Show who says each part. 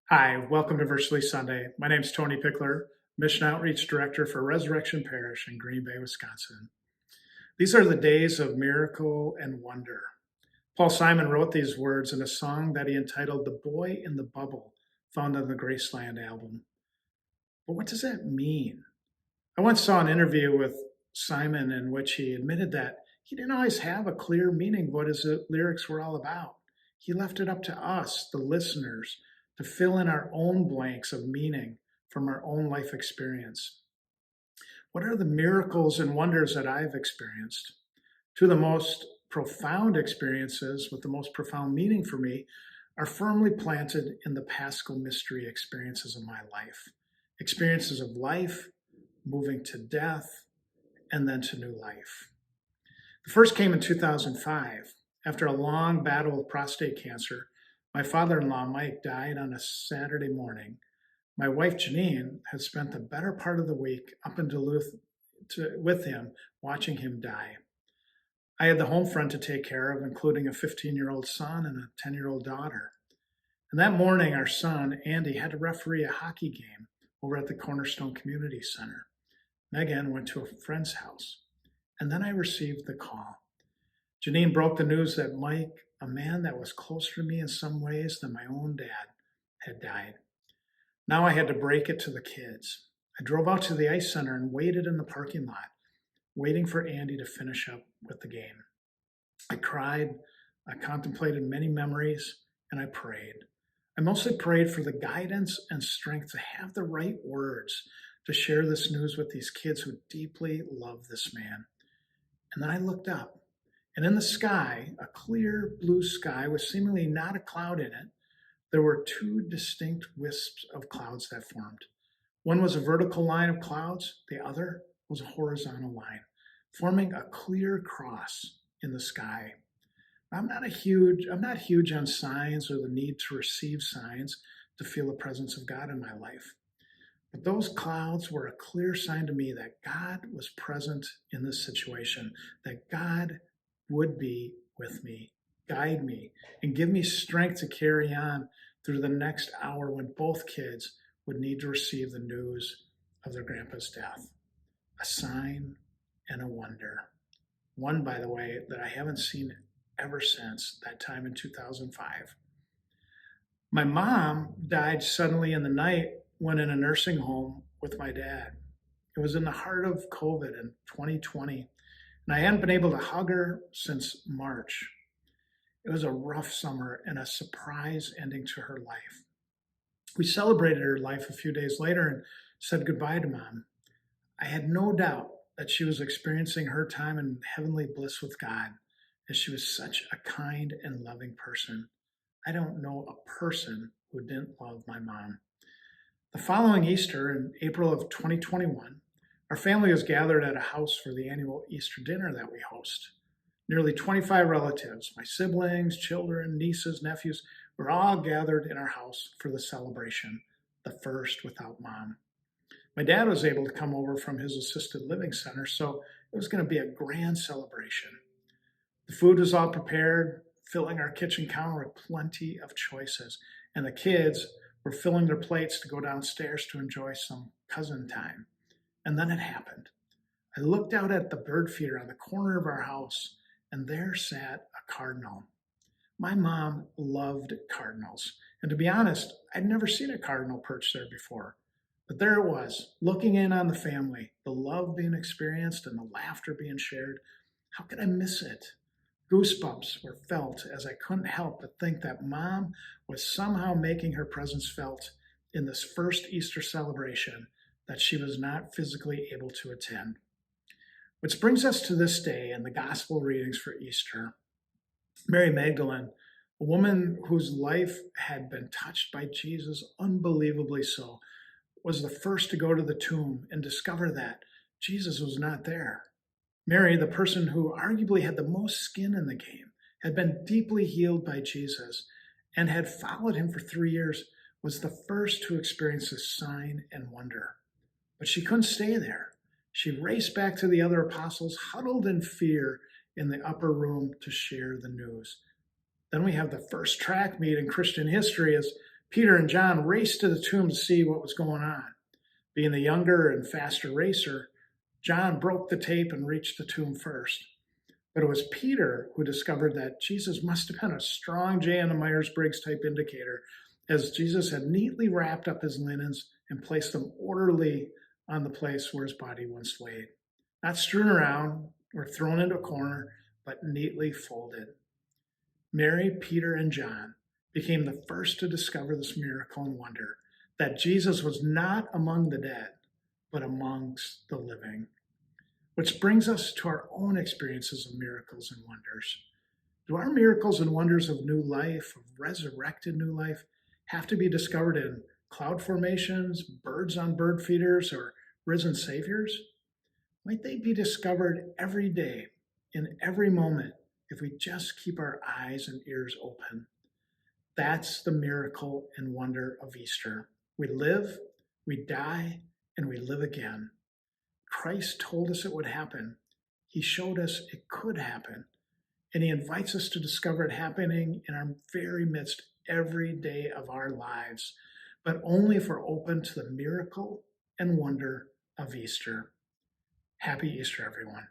Speaker 1: Hi, welcome to Virtually Sunday. My name is Tony Pickler, Mission Outreach Director for Resurrection Parish in Green Bay, Wisconsin. These are the days of miracle and wonder. Paul Simon wrote these words in a song that he entitled The Boy in the Bubble, found on the Graceland album. But what does that mean? I once saw an interview with Simon in which he admitted that he didn't always have a clear meaning of what his lyrics were all about. He left it up to us, the listeners, to fill in our own blanks of meaning from our own life experience. What are the miracles and wonders that I've experienced? Two of the most profound experiences with the most profound meaning for me are firmly planted in the Paschal mystery experiences of my life. Experiences of life, moving to death, and then to new life. The first came in 2005. After a long battle with prostate cancer, my father-in-law, Mike, died on a Saturday morning. My wife, Janine, had spent the better part of the week up in Duluth with him, watching him die. I had the home front to take care of, including a 15-year-old son and a 10-year-old daughter. And that morning, our son, Andy, had to referee a hockey game over at the Cornerstone Community Center. Megan went to a friend's house. And then I received the call. Janine broke the news that Mike, a man that was closer to me in some ways than my own dad, had died. Now I had to break it to the kids. I drove out to the ice center and waited in the parking lot, waiting for Andy to finish up with the game. I cried, I contemplated many memories, and I prayed. I mostly prayed for the guidance and strength to have the right words to share this news with these kids who deeply love this man. And then I looked up, and in the sky, a clear blue sky with seemingly not a cloud in it, there were two distinct wisps of clouds that formed. One was a vertical line of clouds, the other was a horizontal line, forming a clear cross in the sky. I'm not huge on signs or the need to receive signs to feel the presence of God in my life. But those clouds were a clear sign to me that God was present in this situation, that God would be with me, guide me, and give me strength to carry on through the next hour when both kids would need to receive the news of their grandpa's death. A sign and a wonder. One, by the way, that I haven't seen ever since that time in 2005. My mom died suddenly in the night when in a nursing home with my dad. It was in the heart of COVID in 2020, and I hadn't been able to hug her since March. It was a rough summer and a surprise ending to her life. We celebrated her life a few days later and said goodbye to Mom. I had no doubt that she was experiencing her time in heavenly bliss with God, as she was such a kind and loving person. I don't know a person who didn't love my mom. The following Easter, in April of 2021, our family was gathered at a house for the annual Easter dinner that we host. Nearly 25 relatives, my siblings, children, nieces, nephews, were all gathered in our house for the celebration, the first without Mom. My dad was able to come over from his assisted living center, so it was going to be a grand celebration. The food was all prepared, filling our kitchen counter with plenty of choices, and the kids were filling their plates to go downstairs to enjoy some cousin time. And then it happened. I looked out at the bird feeder on the corner of our house, and there sat a cardinal. My mom loved cardinals, and to be honest, I'd never seen a cardinal perched there before. But there it was, looking in on the family, the love being experienced and the laughter being shared. How could I miss it? Goosebumps were felt as I couldn't help but think that Mom was somehow making her presence felt in this first Easter celebration that she was not physically able to attend. Which brings us to this day and the gospel readings for Easter. Mary Magdalene, a woman whose life had been touched by Jesus, unbelievably so, was the first to go to the tomb and discover that Jesus was not there. Mary, the person who arguably had the most skin in the game, had been deeply healed by Jesus and had followed him for 3 years, was the first to experience this sign and wonder. But she couldn't stay there. She raced back to the other apostles, huddled in fear in the upper room to share the news. Then we have the first track meet in Christian history as Peter and John raced to the tomb to see what was going on. Being the younger and faster racer, John broke the tape and reached the tomb first. But it was Peter who discovered that Jesus must have been a strong J on the Myers-Briggs type indicator, as Jesus had neatly wrapped up his linens and placed them orderly on the place where his body once laid. Not strewn around or thrown into a corner, but neatly folded. Mary, Peter, and John became the first to discover this miracle and wonder that Jesus was not among the dead, but amongst the living. Which brings us to our own experiences of miracles and wonders. Do our miracles and wonders of new life, of resurrected new life, have to be discovered in cloud formations, birds on bird feeders, or risen saviors? Might they be discovered every day, in every moment, if we just keep our eyes and ears open? That's the miracle and wonder of Easter. We live, we die, and we live again. Christ told us it would happen. He showed us it could happen. And he invites us to discover it happening in our very midst every day of our lives, but only if we're open to the miracle and wonder of Easter. Happy Easter, everyone.